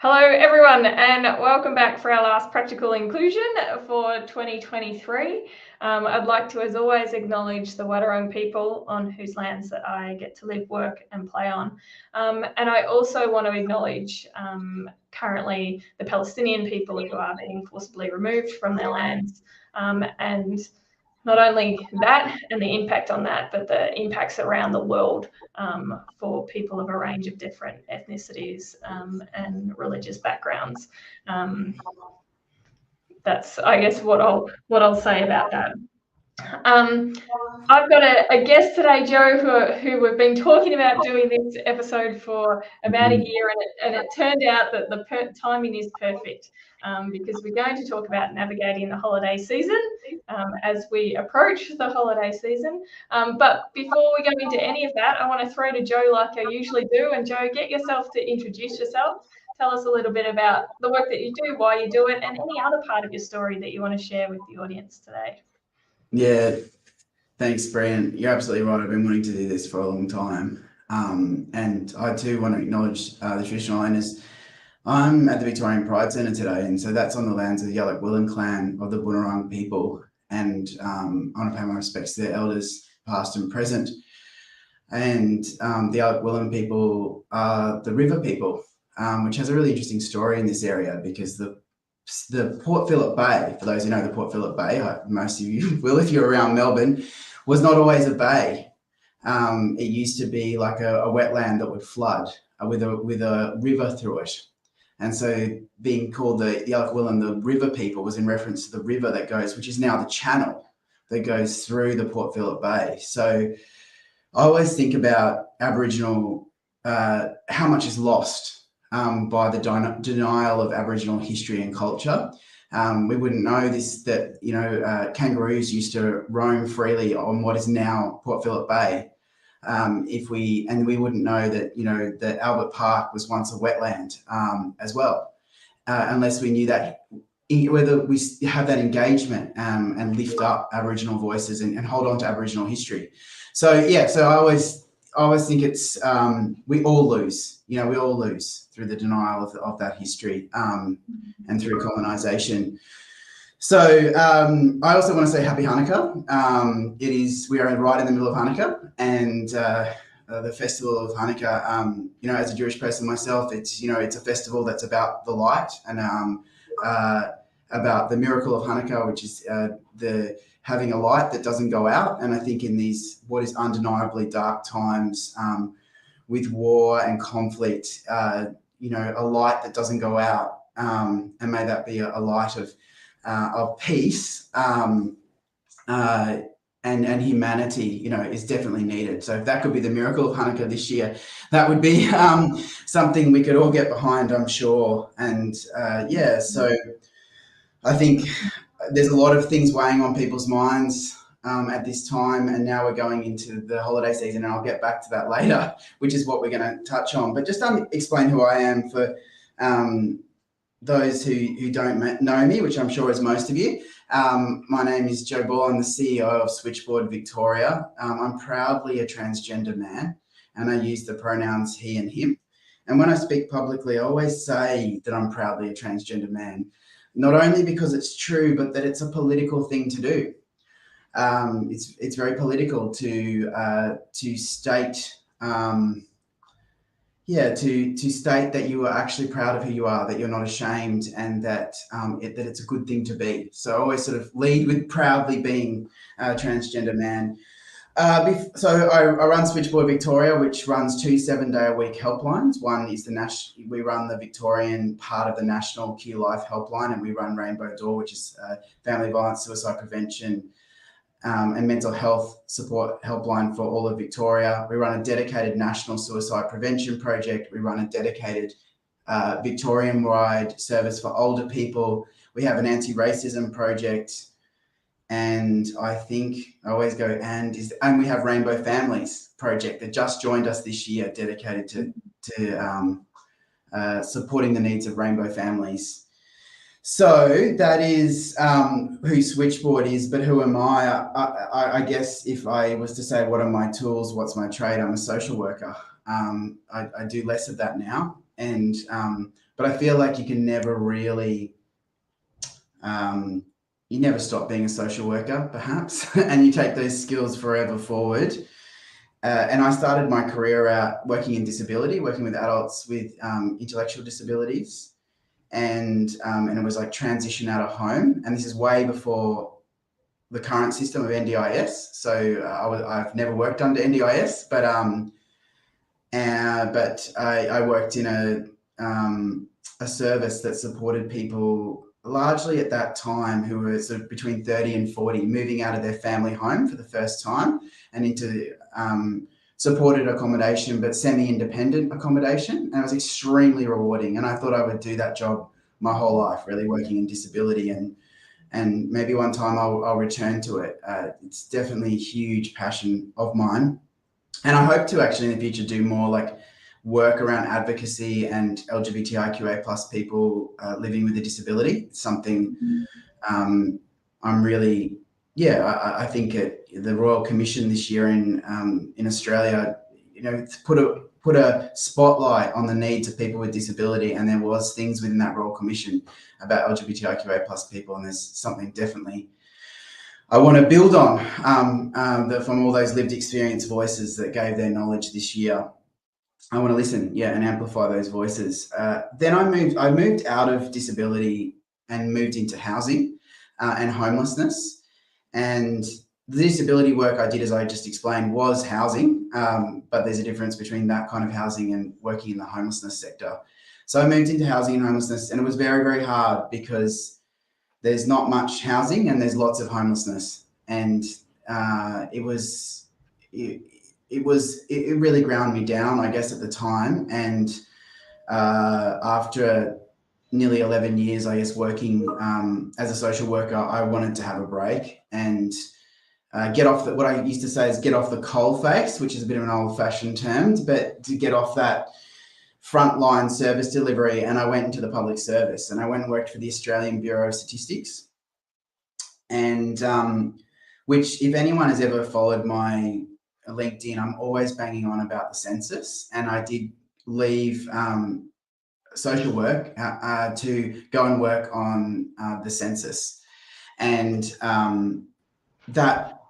Hello everyone and welcome back for our last practical inclusion for 2023. I'd like to, as always, acknowledge the Wadawurrung people on whose lands that I get to live, work and play on. And I also want to acknowledge currently the Palestinian people who are being forcibly removed from their lands, and not only that and the impact on that, but the impacts around the world for people of a range of different ethnicities and religious backgrounds. That's, I guess, what I'll say about that. I've got a guest today, Joe, who we've been talking about doing this episode for about a year, and it turned out that the timing is perfect because we're going to talk about navigating the holiday season as we approach the holiday season. But before we go into any of that, I want to throw to Joe like I usually do. And Joe, get yourself to introduce yourself. Tell us a little bit about the work that you do, why you do it, and any other part of your story that you want to share with the audience today. Yeah, thanks, Brian. You're absolutely right. I've been wanting to do this for a long time. And I too want to acknowledge the traditional owners. I'm at the Victorian Pride Centre today, and so that's on the lands of the Yaluk clan of the Bunurong people. And I want to pay my respects to their elders, past and present. And the Yaluk people are the river people, which has a really interesting story in this area because the Port Phillip Bay, for those who know the Port Phillip Bay, most of you will if you're around Melbourne, was not always a bay. It used to be like a wetland that would flood with a river through it. And so being called the Yaluk the river people was in reference to the river that goes, which is now the channel that goes through the Port Phillip Bay. So I always think about Aboriginal, how much is lost by the denial of Aboriginal history and culture. We wouldn't know this, that, kangaroos used to roam freely on what is now Port Phillip Bay. We wouldn't know that, that Albert Park was once a wetland as well, unless we knew that, whether we have that engagement and lift up Aboriginal voices and hold on to Aboriginal history. So I always think it's we all lose. We all lose through the denial of that history and through colonisation. So I also want to say Happy Hanukkah. We are right in the middle of Hanukkah, and the festival of Hanukkah. As a Jewish person myself, it's a festival that's about the light and about the miracle of Hanukkah, which is having a light that doesn't go out. And I think in these what is undeniably dark times with war and conflict, a light that doesn't go out, and may that be a light of peace and humanity, is definitely needed. So if that could be the miracle of Hanukkah this year, that would be something we could all get behind, I'm sure. And so I think there's a lot of things weighing on people's minds at this time, and now we're going into the holiday season, and I'll get back to that later, which is what we're going to touch on. But just explain who I am for those who don't know me, which I'm sure is most of you. My name is Joe Ball. I'm the CEO of Switchboard Victoria. I'm proudly a transgender man, and I use the pronouns he and him. And when I speak publicly, I always say that I'm proudly a transgender man, not only because it's true, but that it's a political thing to do. It's very political to state to state that you are actually proud of who you are, that you're not ashamed, and that that it's a good thing to be. So I always sort of lead with proudly being a transgender man. So I run Switchboard Victoria, which runs 2 7-day-a-week helplines. One is we run the Victorian part of the national Q Life helpline, and we run Rainbow Door, which is family violence, suicide prevention, and mental health support helpline for all of Victoria. We run a dedicated national suicide prevention project. We run a dedicated Victorian-wide service for older people. We have an anti-racism project. And I think I always go, and we have Rainbow Families project that just joined us this year, dedicated to supporting the needs of rainbow families. So that is who Switchboard is, but who am I? I guess if I was to say what are my tools, what's my trade, I'm a social worker. I do less of that now, And but I feel like you can never really you never stop being a social worker, perhaps, and you take those skills forever forward. And I started my career out working in disability, working with adults with intellectual disabilities, and it was like transition out of home. And this is way before the current system of NDIS. So I've never worked under NDIS, but I worked in a service that supported people largely at that time who were sort of between 30 and 40, moving out of their family home for the first time and into supported accommodation, but semi-independent accommodation. And it was extremely rewarding. And I thought I would do that job my whole life, really working in disability, and maybe one time I'll return to it. It's definitely a huge passion of mine. And I hope to actually in the future do more like work around advocacy and LGBTIQA plus people living with a disability. It's something I'm really, I think the Royal Commission this year in Australia, put a spotlight on the needs of people with disability, and there was things within that Royal Commission about LGBTIQA plus people, and there's something definitely I want to build on from all those lived experience voices that gave their knowledge this year. I want to listen, and amplify those voices. Then I moved out of disability and moved into housing and homelessness. And the disability work I did, as I just explained, was housing, but there's a difference between that kind of housing and working in the homelessness sector. So I moved into housing and homelessness, and it was very, very hard because there's not much housing and there's lots of homelessness. And it really ground me down, I guess, at the time. And after nearly 11 years, I guess, working as a social worker, I wanted to have a break and get off what I used to say is get off the coal face, which is a bit of an old fashioned term, but to get off that frontline service delivery. And I went into the public service, and I went and worked for the Australian Bureau of Statistics. And which, if anyone has ever followed my LinkedIn, I'm always banging on about the census. And I did leave social work to go and work on the census. And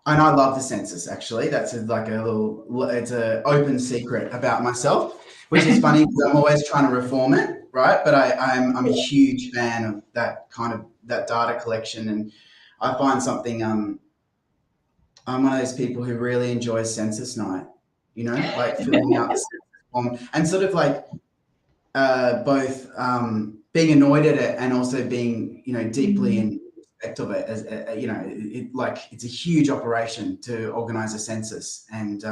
and I love the census, actually. That's it's an open secret about myself, which is funny because I'm always trying to reform it, right? But I'm a huge fan of that data collection, and I find something. I'm one of those people who really enjoys census night, like filling out the census form and sort of like both being annoyed at it and also being, deeply in respect of it, as it's a huge operation to organise a census. And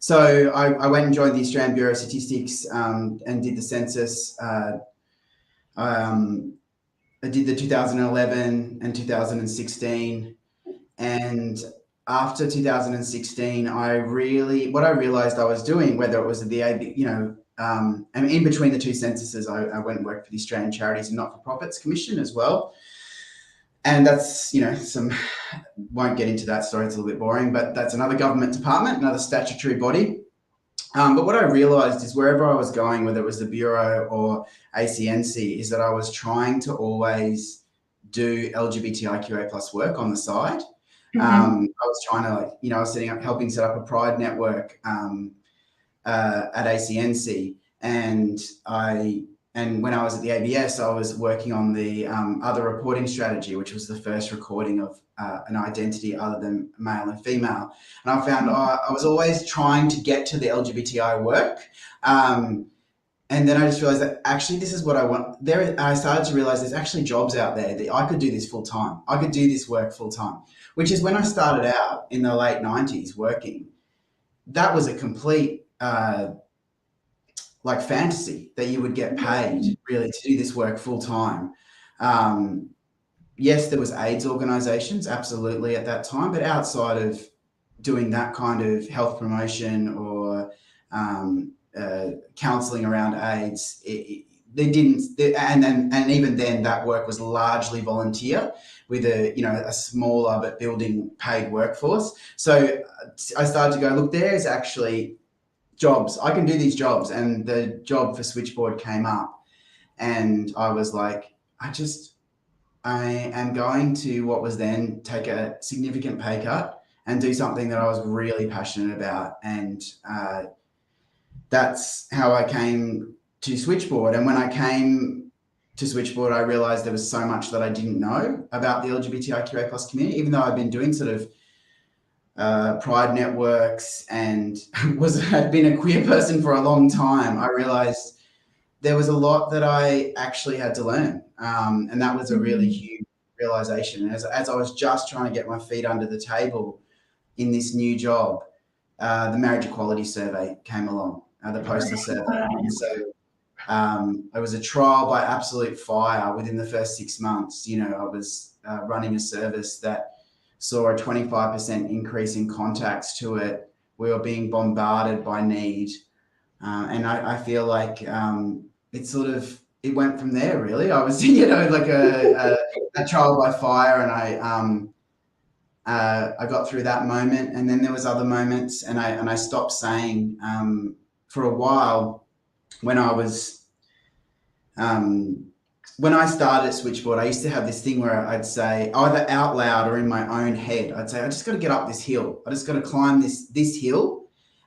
so I went and joined the Australian Bureau of Statistics and did the census. I did the 2011 and 2016, and after 2016, what I realized I was doing, whether it was at the AB, and in between the two censuses, I went and worked for the Australian Charities and Not-for-Profits Commission as well. And that's, won't get into that story, it's a little bit boring, but that's another government department, another statutory body. But what I realized is wherever I was going, whether it was the Bureau or ACNC, is that I was trying to always do LGBTIQA plus work on the side. I was trying to I was helping set up a Pride network at ACNC, and when I was at the ABS, I was working on the other reporting strategy, which was the first recording of an identity other than male and female. And I found I was always trying to get to the LGBTI work. And then I just realized that actually this is what I want. I started to realize there's actually jobs out there that I could do this full time. I could do this work full time, which is when I started out in the late 90s working. That was a complete fantasy that you would get paid really to do this work full time. Yes, there was AIDS organisations, absolutely, at that time, but outside of doing that kind of health promotion or counselling around AIDS, they didn't. And even then, that work was largely volunteer with a smaller but building paid workforce. So I started to go, look, there's actually jobs. I can do these jobs. And the job for switchboard came up, and I was like, I am going to what was then take a significant pay cut and do something that I was really passionate about. And that's how I came to Switchboard. And when I came to Switchboard, I realized there was so much that I didn't know about the LGBTIQA plus community, even though I've been doing sort of pride networks and had been a queer person for a long time. I realized there was a lot that I actually had to learn. And that was a really huge realization. As I was just trying to get my feet under the table in this new job, the marriage equality survey came along, the poster survey. And so it was a trial by absolute fire within the first 6 months. You know, I was running a service that saw a 25% increase in contacts to it. We were being bombarded by need. And I feel like it went from there, really. I was, like a trial by fire, and I got through that moment, and then there was other moments, and I stopped saying for a while when I was when I started at Switchboard. I used to have this thing where I'd say, either out loud or in my own head, I'd say, I just got to get up this hill. I just got to climb this hill,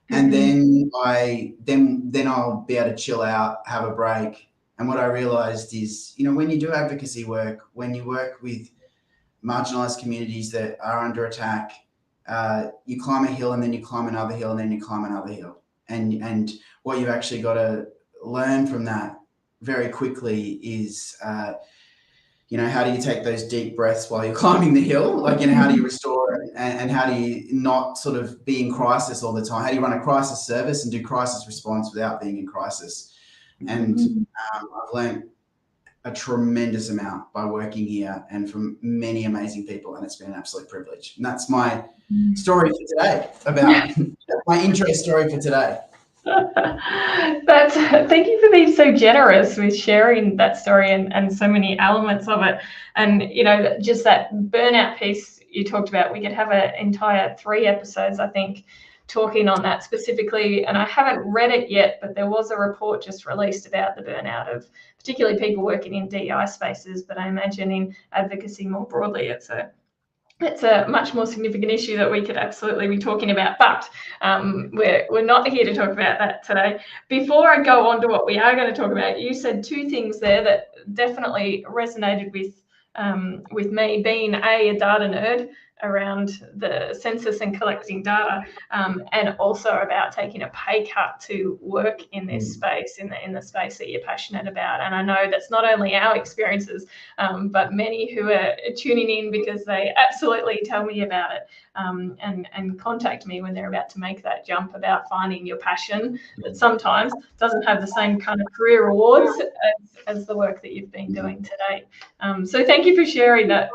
and then I'll be able to chill out, have a break. And what I realized is, when you do advocacy work, when you work with marginalized communities that are under attack, you climb a hill, and then you climb another hill, and then you climb another hill. And what you've actually got to learn from that very quickly is, how do you take those deep breaths while you're climbing the hill? Like, how do you restore it? And how do you not sort of be in crisis all the time? How do you run a crisis service and do crisis response without being in crisis? And I've learned a tremendous amount by working here and from many amazing people, and it's been an absolute privilege. And that's my story for today, about my intro story for today. Thank you for being so generous with sharing that story and so many elements of it. And just that burnout piece you talked about, we could have an entire 3 episodes, I think, talking on that specifically. And I haven't read it yet, but there was a report just released about the burnout of particularly people working in DEI spaces, but I imagine in advocacy more broadly, it's a much more significant issue that we could absolutely be talking about, but we're not here to talk about that today. Before I go on to what we are going to talk about, you said 2 things there that definitely resonated with me, being a data nerd around the census and collecting data, and also about taking a pay cut to work in this space, in the space that you're passionate about. And I know that's not only our experiences, but many who are tuning in because they absolutely tell me about it, and contact me when they're about to make that jump about finding your passion that sometimes doesn't have the same kind of career rewards as the work that you've been doing today. So thank you for sharing that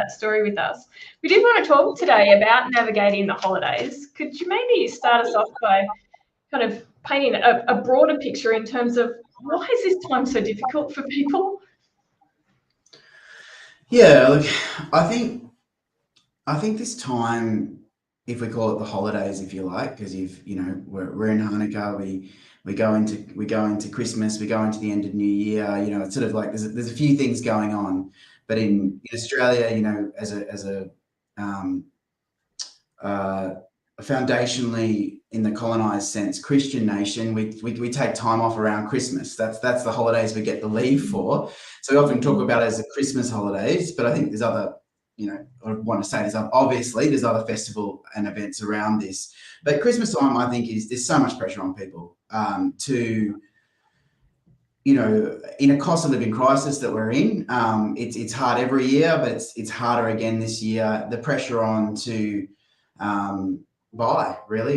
story with us. We did want to talk today about navigating the holidays. Could you maybe start us off by kind of painting a broader picture in terms of why is this time so difficult for people? Yeah, look, I think this time, if we call it the holidays, if you like, because we're in Hanukkah, we go into Christmas, we go into the end of New Year. It's sort of like there's a few things going on. But in Australia, as a foundationally, in the colonised sense, Christian nation, we take time off around Christmas. That's the holidays we get the leave for. So we often talk about it as the Christmas holidays, but I think there's other, I want to say there's other festival and events around this. But Christmas time, I think, there's so much pressure on people to, in a cost of living crisis that we're in, it's hard every year, but it's harder again this year. The pressure on to buy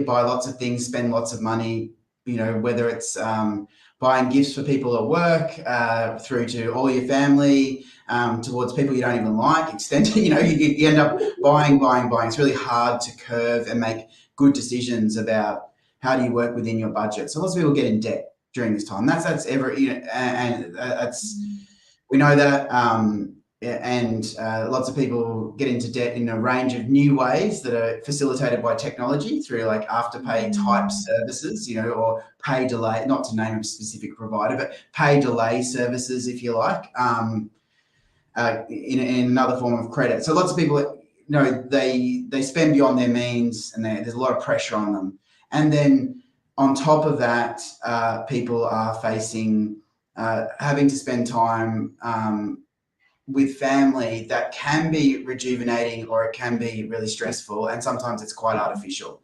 lots of things, spend lots of money, whether it's buying gifts for people at work, through to all your family, towards people you don't even like, extending, you end up buying. It's really hard to curve and make good decisions about how do you work within your budget. So lots of people get in debt during this time. That's we know that. and lots of people get into debt in a range of new ways that are facilitated by technology through like afterpay type services, or pay delay, not to name a specific provider, but pay delay services, if you like, in another form of credit. So lots of people, they spend beyond their means, and there's a lot of pressure on them. And then on top of that, people are facing having to spend time with family that can be rejuvenating, or it can be really stressful, and sometimes it's quite artificial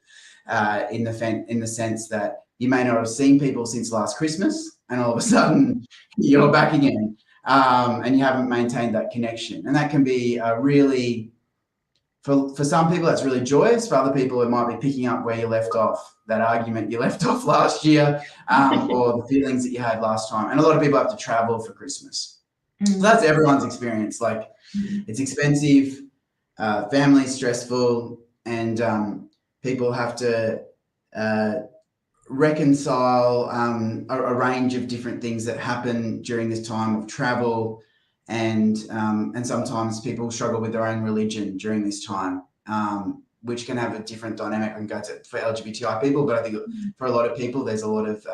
in the sense that you may not have seen people since last Christmas, and all of a sudden you're back again, and you haven't maintained that connection. And that can be really, for some people, that's really joyous. For other people, it might be picking up where you left off, that argument you left off last year, or the feelings that you had last time. And a lot of people have to travel for Christmas. So that's everyone's experience. Like, it's expensive, family's stressful, and people have to reconcile a range of different things that happen during this time of travel, and sometimes people struggle with their own religion during this time, which can have a different dynamic and go to for LGBTI people. But I think for a lot of people, there's a lot of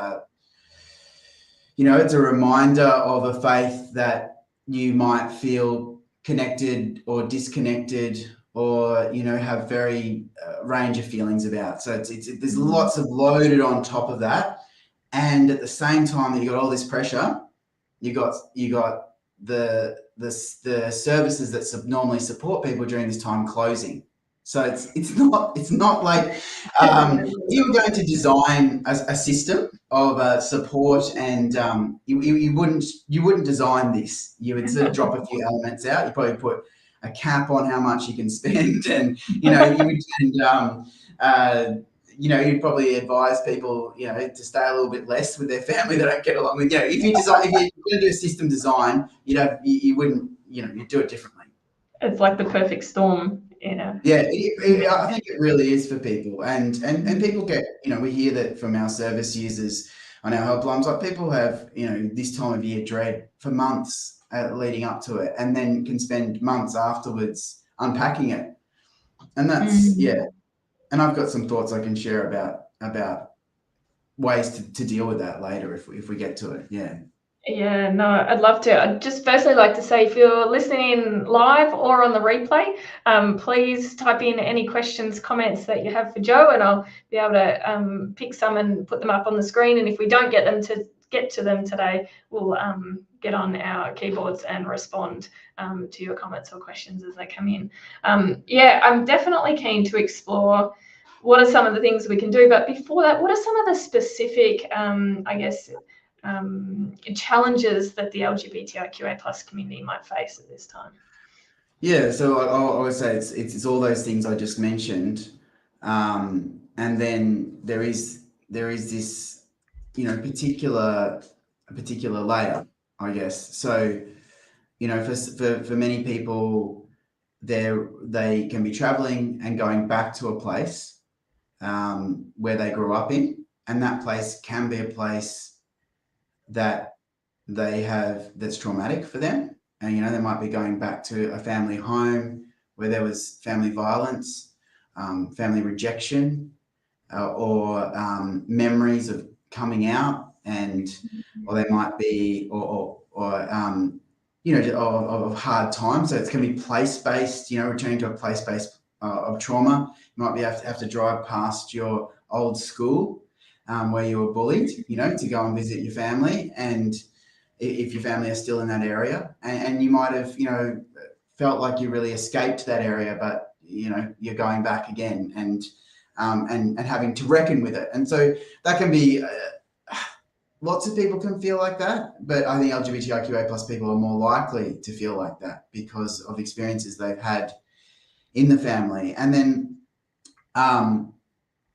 it's a reminder of a faith that you might feel connected or disconnected, or have very range of feelings about. So there's lots of loaded on top of that, and at the same time that you got all this pressure, you got the services that normally support people during this time closing. So it's not like you were going to design a system of support, and you wouldn't design this. You would sort of drop a few elements out. You probably put a cap on how much you can spend, and you would you'd probably advise people to stay a little bit less with their family they don't get along with. If you're going to do a system design, you wouldn't you'd do it differently. It's like the perfect storm. Yeah, I think it really is for people, and people get, we hear that from our service users on our helplines. Like, people have, this time of year dread for months leading up to it, and then can spend months afterwards unpacking it. And that's and I've got some thoughts I can share about ways to deal with that later if we get to it. Yeah, no, I'd love to. I'd just firstly like to say, if you're listening live or on the replay, please type in any questions, comments that you have for Joe, and I'll be able to pick some and put them up on the screen. And if we don't get to them today, we'll get on our keyboards and respond to your comments or questions as they come in. I'm definitely keen to explore what are some of the things we can do. But before that, what are some of the specific, challenges that the LGBTIQA plus community might face at this time? Yeah, so I would say it's all those things I just mentioned, and then there is this particular layer, I guess. So for many people, they can be traveling and going back to a place where they grew up in, and that place can be a place that they have that's traumatic for them. And they might be going back to a family home where there was family violence, family rejection, or memories of coming out, or they might be of hard times. So it's going to be place-based, returning to a place-based of trauma. You might have to drive past your old school where you were bullied, to go and visit your family, and if your family are still in that area, and you might have, felt like you really escaped that area, but you're going back again, and having to reckon with it. And so that can be lots of people can feel like that, but I think LGBTIQA plus people are more likely to feel like that because of experiences they've had in the family. And then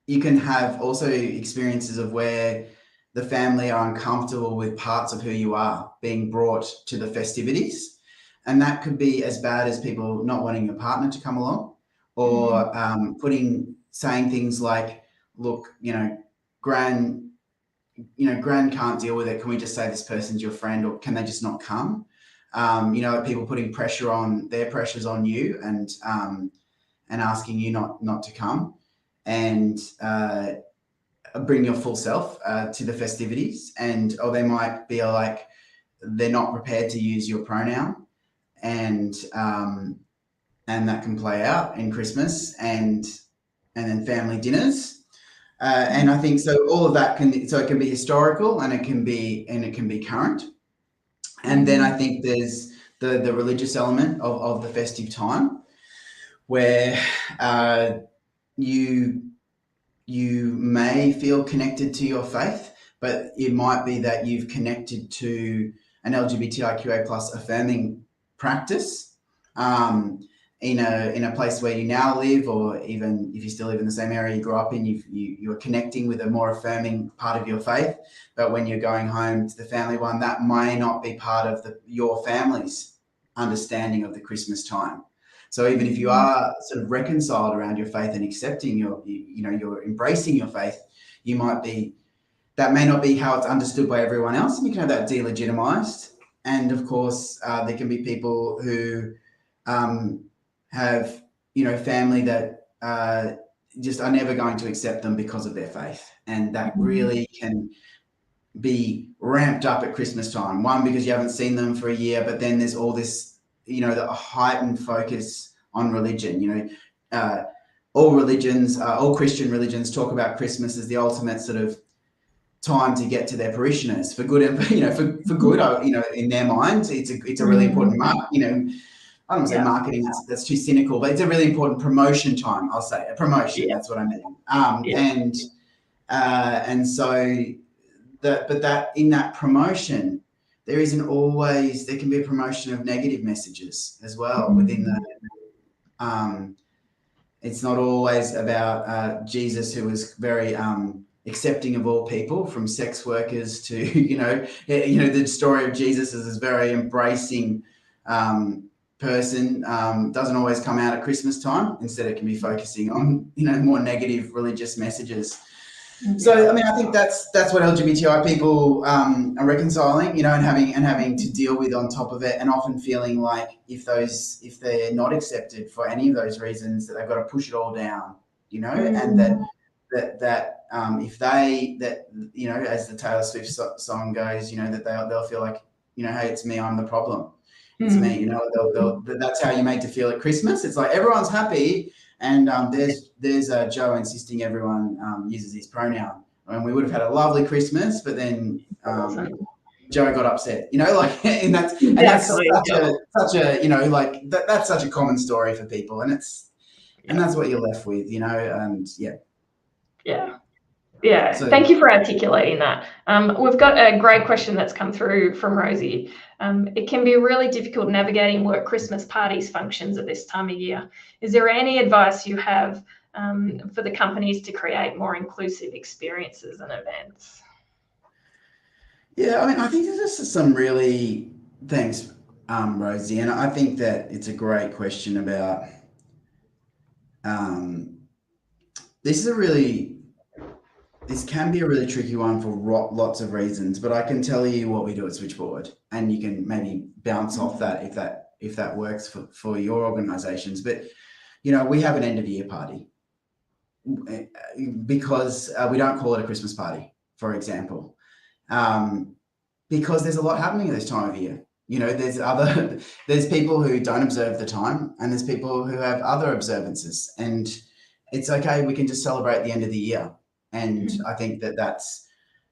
you can have also experiences of where the family are uncomfortable with parts of who you are being brought to the festivities. And that could be as bad as people not wanting your partner to come along, or saying things like, look, Gran can't deal with it. Can we just say this person's your friend, or can they just not come? People putting pressures on you and asking you not to come and bring your full self to the festivities, or they might be like they're not prepared to use your pronoun, and that can play out in Christmas and then family dinners. And I think so all of that it can be historical and it can be current. And then I think there's the religious element of the festive time, where you may feel connected to your faith, but it might be that you've connected to an LGBTIQA plus affirming practice in a place where you now live, or even if you still live in the same area you grew up in, you're connecting with a more affirming part of your faith. But when you're going home to the family one, that may not be part of your family's understanding of the Christmas time. So even if you are sort of reconciled around your faith and accepting you're embracing your faith, that may not be how it's understood by everyone else, and you can have that delegitimized. And of course, there can be people who have family that just are never going to accept them because of their faith, and that really can be ramped up at Christmas time. One, because you haven't seen them for a year, but then there's all this the heightened focus on religion. All Christian religions talk about Christmas as the ultimate sort of time to get to their parishioners for good, and for good. In their minds, it's a really important I don't want to say marketing. That's too cynical, but it's a really important promotion time. I'll say a promotion. That's what I mean. And so that in that promotion, there can be a promotion of negative messages as well within that. It's not always about Jesus, who was very accepting of all people, from sex workers to, the story of Jesus is this very embracing person. Doesn't always come out at Christmas time. Instead, it can be focusing on, more negative religious messages. So, I think that's what LGBTI people are reconciling, and having to deal with on top of it, and often feeling like if they're not accepted for any of those reasons, that they've got to push it all down, and that as the Taylor Swift song goes, that they'll feel like, hey, it's me, I'm the problem. It's me, that's how you're made to feel at Christmas. It's like everyone's happy. And there's Joe insisting everyone uses his pronoun. And we would have had a lovely Christmas, but then Joe got upset. That's such a common story for people, and that's what you're left with, Yeah. So, thank you for articulating that. We've got a great question that's come through from Rosie. It can be really difficult navigating work Christmas parties functions at this time of year. Is there any advice you have for the companies to create more inclusive experiences and events? Yeah, I think there's just some really, thanks, Rosie, and I think that it's a great question about this can be a really tricky one for lots of reasons, but I can tell you what we do at Switchboard, and you can maybe bounce off that if that works for your organisations. But we have an end of year party because we don't call it a Christmas party, for example, because there's a lot happening at this time of year. There's people who don't observe the time, and there's people who have other observances, and it's okay. We can just celebrate the end of the year. And I think that's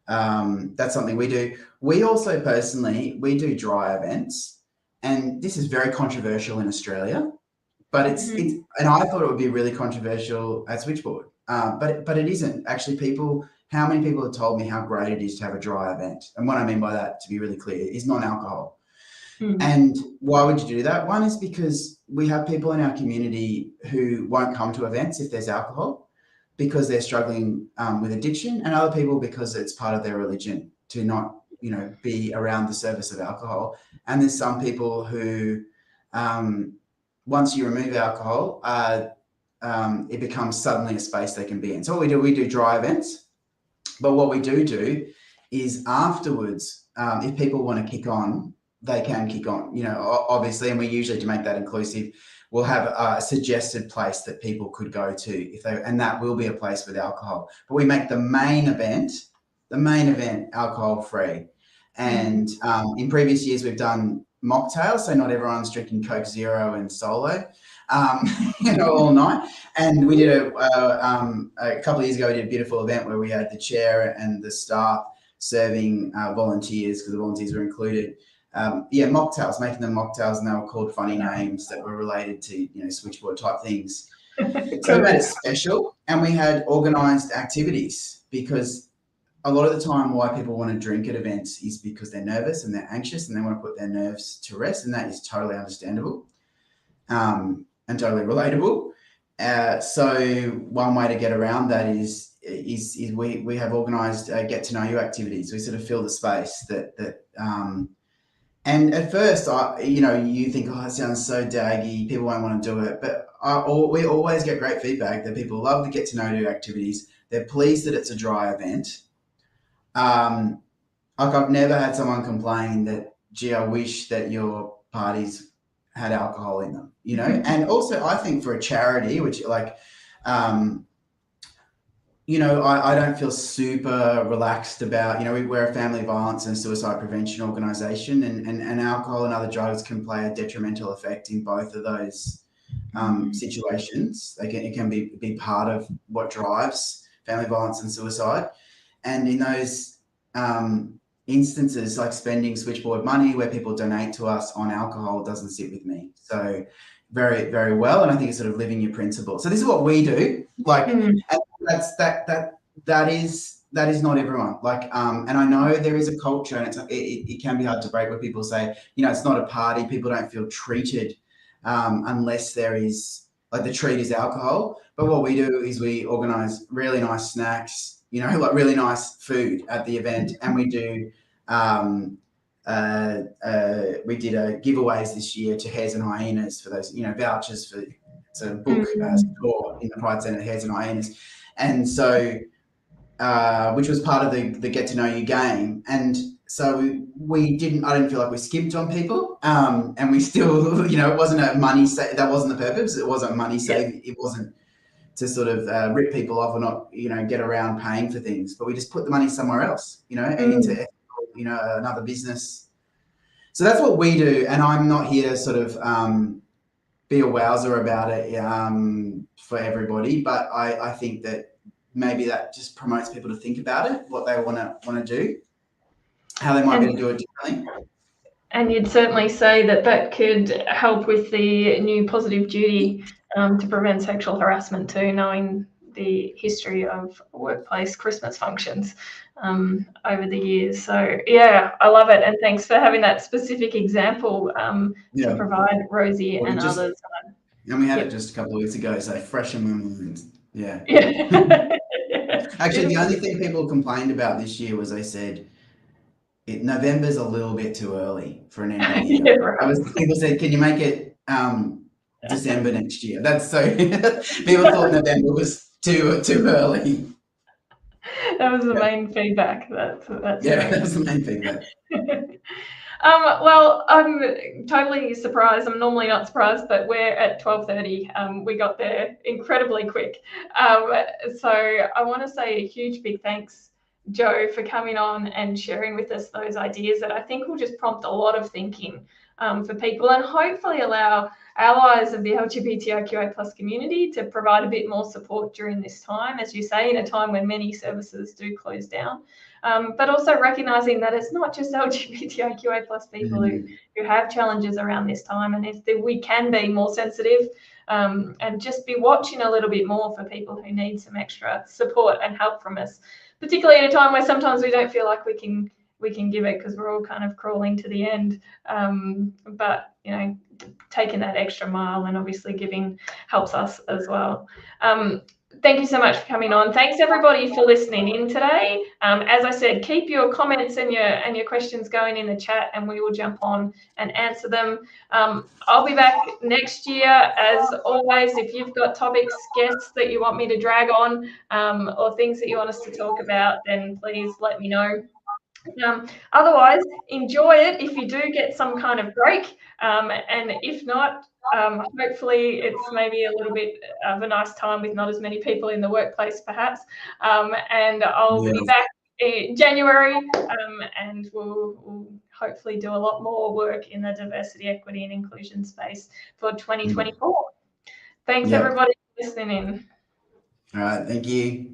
something we do. We also personally, we do dry events, and this is very controversial in Australia, but it's and I thought it would be really controversial at Switchboard, but it isn't. Actually, how many people have told me how great it is to have a dry event? And what I mean by that, to be really clear, is non-alcohol. And why would you do that? One is because we have people in our community who won't come to events if there's alcohol, because they're struggling with addiction, and other people because it's part of their religion to not, be around the service of alcohol. And there's some people who, once you remove alcohol, it becomes suddenly a space they can be in. So what we do dry events, but what we do is afterwards, if people want to kick on, they can kick on, obviously, and we usually, to make that inclusive, we'll have a suggested place that people could go to and that will be a place with alcohol. But we make the main event alcohol free. And in previous years, we've done mocktails, so not everyone's drinking Coke Zero and Solo, all night. And we did a couple of years ago, we did a beautiful event where we had the chair and the staff serving volunteers, because the volunteers were included. Mocktails, making them mocktails, and they were called funny names that were related to, switchboard type things. So we made it special, and we had organised activities, because a lot of the time why people want to drink at events is because they're nervous and they're anxious and they want to put their nerves to rest, and that is totally understandable and totally relatable. So one way to get around that is we have organised get to know you activities. We sort of fill the space and at first, you think, oh, it sounds so daggy, people won't want to do it. But we always get great feedback that people love the get to know you activities. They're pleased that it's a dry event. Like, I've never had someone complain that, gee, I wish that your parties had alcohol in them, And also, I think for a charity, which I don't feel super relaxed about, we're a family violence and suicide prevention organisation, and alcohol and other drugs can play a detrimental effect in both of those situations. It can be part of what drives family violence and suicide. And in those instances, like spending switchboard money where people donate to us on alcohol doesn't sit with me. So very, very well. And I think it's sort of living your principle. So this is what we do. And that is not everyone. And I know there is a culture, and it can be hard to break, where people say, it's not a party. People don't feel treated unless there is, the treat is alcohol. But what we do is we organise really nice snacks, really nice food at the event, and we do. We did giveaways this year to Hares and Hyenas for those, vouchers for a book store in the Pride Centre, Hares and Hyenas, and so which was part of the get to know you game. And so I didn't feel like we skimped on people, and we still, it wasn't a money save. That wasn't the purpose. It wasn't money save. It wasn't to sort of rip people off or not, get around paying for things, but we just put the money somewhere else, into another business. So that's what we do. And I'm not here to sort of be a wowzer about it for everybody, but I think that maybe that just promotes people to think about it, what they want to do, how they might be able to do it differently. And you'd certainly say that could help with the new positive duty to prevent sexual harassment too, knowing the history of workplace Christmas functions over the years. So yeah, I love it, and thanks for having that specific example to provide Rosie and others. And we had it just a couple of weeks ago, so fresh in my mind. Yeah. Actually, the only thing people complained about this year was they said November's a little bit too early for an end of the year. People said, can you make it December next year? That's so people thought November was too early. That was the main feedback. That's that was the main feedback. Well, I'm totally surprised. I'm normally not surprised, but we're at 12:30. We got there incredibly quick. So I want to say a huge big thanks, Joe, for coming on and sharing with us those ideas that I think will just prompt a lot of thinking for people, and hopefully allow allies of the LGBTIQA+ community to provide a bit more support during this time, as you say, in a time when many services do close down. But also recognising that it's not just LGBTIQA+ people who have challenges around this time, and if we can be more sensitive and just be watching a little bit more for people who need some extra support and help from us, particularly in a time where sometimes we don't feel like we can give it because we're all kind of crawling to the end. But taking that extra mile and obviously giving helps us as well. Thank you so much for coming on. Thanks everybody for listening in today. As I said, keep your comments and your questions going in the chat, and we will jump on and answer them. I'll be back next year. As always, if you've got topics, guests that you want me to drag on, or things that you want us to talk about, then please let me know. Otherwise, enjoy it if you do get some kind of break, and if not, hopefully it's maybe a little bit of a nice time with not as many people in the workplace, perhaps. And I'll be back in January, and we'll hopefully do a lot more work in the diversity, equity, and inclusion space for 2024. Thanks, everybody, for listening in. All right, thank you.